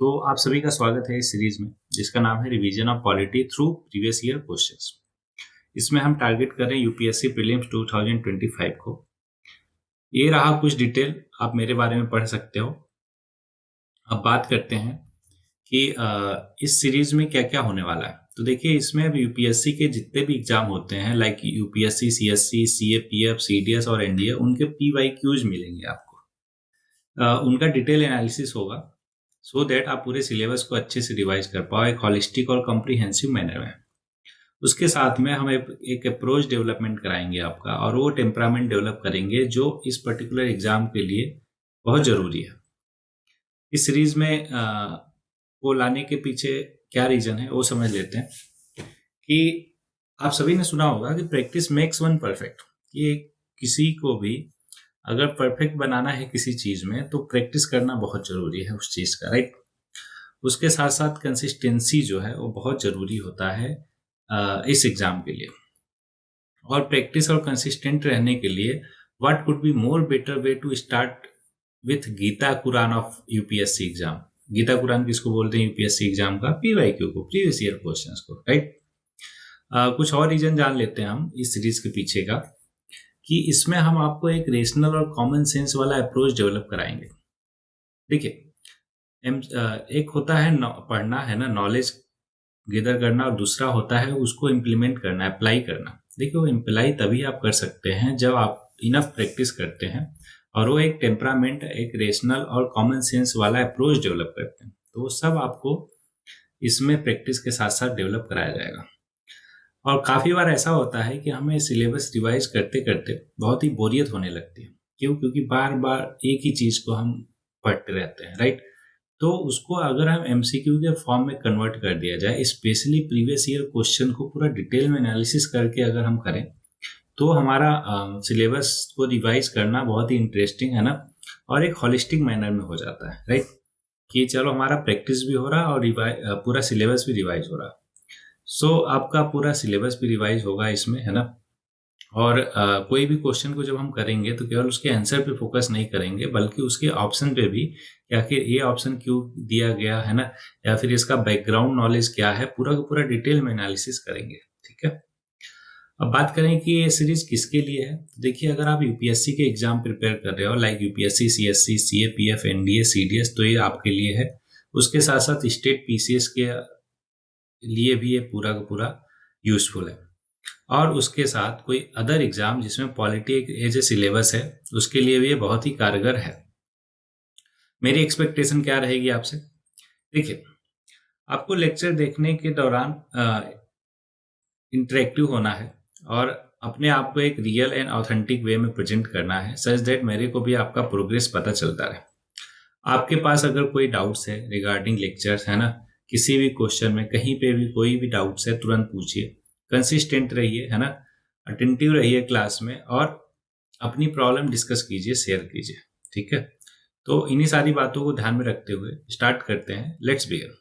तो आप सभी का स्वागत है इस सीरीज में जिसका नाम है revision of polity through previous year questions. इसमें हम टारगेट कर रहे हैं यूपीएससी प्रीलिम्स 2025 को। ये रहा कुछ डिटेल, आप मेरे बारे में पढ़ सकते हो। अब बात करते हैं कि इस सीरीज में क्या क्या होने वाला है। तो देखिए, इसमें अब यूपीएससी के जितने भी एग्जाम होते हैं like UPSC, CSC, CAPF, CDS और एनडीए, उनके पीवाईक्यूज मिलेंगे आपको। उनका डिटेल एनालिसिस होगा सो दैट आप पूरे सिलेबस को अच्छे से रिवाइज कर पाओ एक हॉलिस्टिक और कॉम्प्रिहेंसिव मैनर में। उसके साथ में हम एक अप्रोच डेवलपमेंट कराएंगे आपका, और वो टेम्परामेंट डेवलप करेंगे जो इस पर्टिकुलर एग्जाम के लिए बहुत ज़रूरी है। इस सीरीज में वो लाने के पीछे क्या रीज़न है वो समझ लेते हैं। कि आप सभी ने सुना होगा कि प्रैक्टिस मेक्स वन परफेक्ट। ये किसी को भी अगर परफेक्ट बनाना है किसी चीज़ में तो प्रैक्टिस करना बहुत ज़रूरी है उस चीज़ का, राइट। उसके साथ साथ कंसिस्टेंसी जो है वो बहुत ज़रूरी होता है इस एग्ज़ाम के लिए। और प्रैक्टिस और कंसिस्टेंट रहने के लिए what could be more better way to start with Gita Quran of UPSC exam. Gita Quran किसको बोलते हैं? यूपीएससी एग्जाम का पीवाईक्यू को, प्रीवियस ईयर क्वेश्चंस को, राइट। कुछ और रीजन जान लेते हैं हम इस सीरीज के पीछे का, कि इसमें हम आपको एक रेशनल और कॉमन सेंस वाला अप्रोच डेवलप कराएंगे। देखिए, एक होता है पढ़ना, है ना, नॉलेज गैदर करना, और दूसरा होता है उसको इम्प्लीमेंट करना, अप्लाई करना। देखिए, वो अप्लाई तभी आप कर सकते हैं जब आप इनफ प्रैक्टिस करते हैं और वो एक टेम्परामेंट, एक रेशनल और कॉमन सेंस वाला अप्रोच डेवलप करते हैं। तो वो सब आपको इसमें प्रैक्टिस के साथ साथ डेवलप कराया जाएगा। और काफ़ी बार ऐसा होता है कि हमें सिलेबस रिवाइज करते करते बहुत ही बोरियत होने लगती है। क्यों? क्योंकि बार बार एक ही चीज़ को हम पढ़ते रहते हैं, राइट। तो उसको अगर हम एमसीक्यू के फॉर्म में कन्वर्ट कर दिया जाए, स्पेशली प्रीवियस ईयर क्वेश्चन को पूरा डिटेल में एनालिसिस करके अगर हम करें, तो हमारा सिलेबस को रिवाइज करना बहुत ही इंटरेस्टिंग, है ना, और एक हॉलिस्टिक मैनर में हो जाता है, राइट। कि चलो हमारा प्रैक्टिस भी हो रहा और पूरा सिलेबस भी रिवाइज हो रहा। सो आपका पूरा सिलेबस भी रिवाइज होगा इसमें, है ना। और कोई भी क्वेश्चन को जब हम करेंगे तो केवल उसके आंसर पे फोकस नहीं करेंगे, बल्कि उसके ऑप्शन पे भी, कि आखिर ये ऑप्शन क्यों दिया गया, है ना, या फिर इसका बैकग्राउंड नॉलेज क्या है, पूरा का पूरा डिटेल में एनालिसिस करेंगे, ठीक है। अब बात करें कि ये सीरीज किसके लिए है। देखिए, अगर आप यूपीएससी के एग्जाम प्रिपेयर कर रहे हो like UPSC, CSC, CAPF, NDA, CDS, तो ये आपके लिए है। उसके साथ साथ स्टेट पीसीएस के लिए भी ये पूरा का पूरा यूजफुल है। और उसके साथ कोई अदर एग्जाम जिसमें पॉलिटी एज ए सिलेबस है, उसके लिए भी ये बहुत ही कारगर है। मेरी एक्सपेक्टेशन क्या रहेगी आपसे? देखिए, आपको लेक्चर देखने के दौरान इंटरेक्टिव होना है और अपने आप को एक रियल एंड ऑथेंटिक वे में प्रेजेंट करना है, सच दैट मेरे को भी आपका प्रोग्रेस पता चलता रहे। आपके पास अगर कोई डाउट्स है रिगार्डिंग लेक्चर्स, है ना, किसी भी क्वेश्चन में कहीं पे भी कोई भी डाउट्स है, तुरंत पूछिए। कंसिस्टेंट रहिए, है ना, अटेंटिव रहिए क्लास में, और अपनी प्रॉब्लम डिस्कस कीजिए, शेयर कीजिए, ठीक है। तो इन्हीं सारी बातों को ध्यान में रखते हुए स्टार्ट करते हैं। Let's begin.